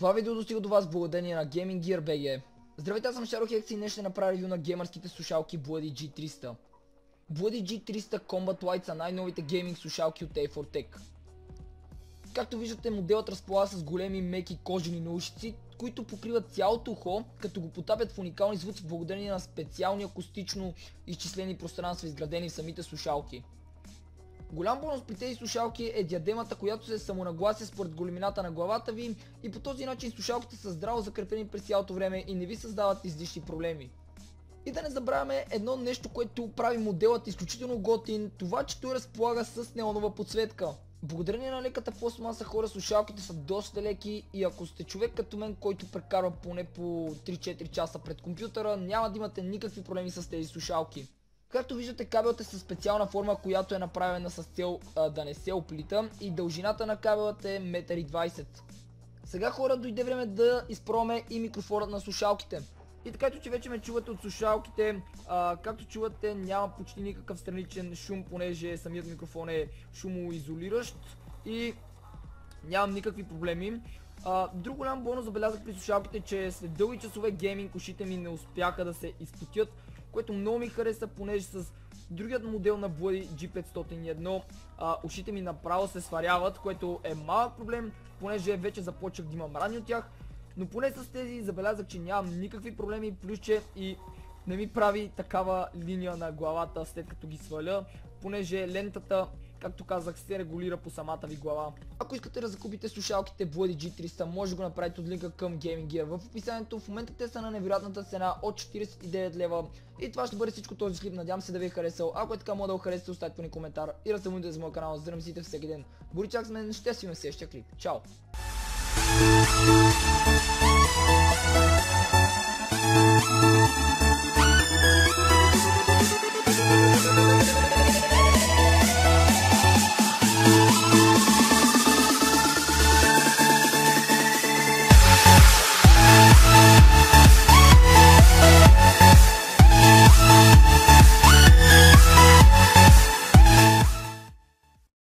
Това видео достига до вас благодарение на Gaming Gear BG. Здравейте, аз съм Шарохекс и днес ще направя ревю на геймърските слушалки Bloody G300. Bloody G300 Combat Lite са най-новите гейминг слушалки от A4Tech. Както виждате, моделът разполага с големи меки кожени наушници, които покриват цялото ухо, като го потапят в уникални звуци благодарение на специални акустично изчислени пространства, изградени в самите слушалки. Голям бонус при тези слушалки е диадемата, която се самонаглася според големината на главата ви и по този начин слушалките са здраво закрепени през цялото време и не ви създават излишни проблеми. И да не забравяме едно нещо, което прави моделът изключително готин, това че той разполага с неонова подсветка. Благодарение на леката пластмаса хора, слушалките са доста леки и ако сте човек като мен, който прекарва поне по 3-4 часа пред компютъра, няма да имате никакви проблеми с тези слушалки. Както виждате, кабелът е със специална форма, която е направена с цел да не се оплита и дължината на кабелът е 1,20 м. Сега хора, дойде време да изпробваме и микрофонът на слушалките. И така, че вече ме чувате от слушалките, както чувате, няма почти никакъв страничен шум, понеже самият микрофон е шумоизолиращ и нямам никакви проблеми. Друг голям бонус забелязах при слушалките, че след дълги часове гейминг ушите ми не успяха да се изпотят, което много ми хареса, понеже с другият модел на Bloody G501 ушите ми направо се сваряват, което е малък проблем, понеже вече започнах да имам рани от тях. Но поне с тези забелязах, че нямам никакви проблеми, плюс че и не ми прави такава линия на главата след като ги сваля, понеже лентата, както казах, се регулира по самата ви глава. Ако искате да закупите слушалките Bloody G300, може да го направите от линка към Gaming Gear в описанието. В момента те са на невероятната цена от 49 лева. И това ще бъде всичко този клип, надявам се да ви е харесал. Ако е така, може да го харесате, оставете по ни коментар и да се абонирате за моя канал, за да не мислите всеки ден. Боричак с мен, ще си видим в следващия клип. Чао!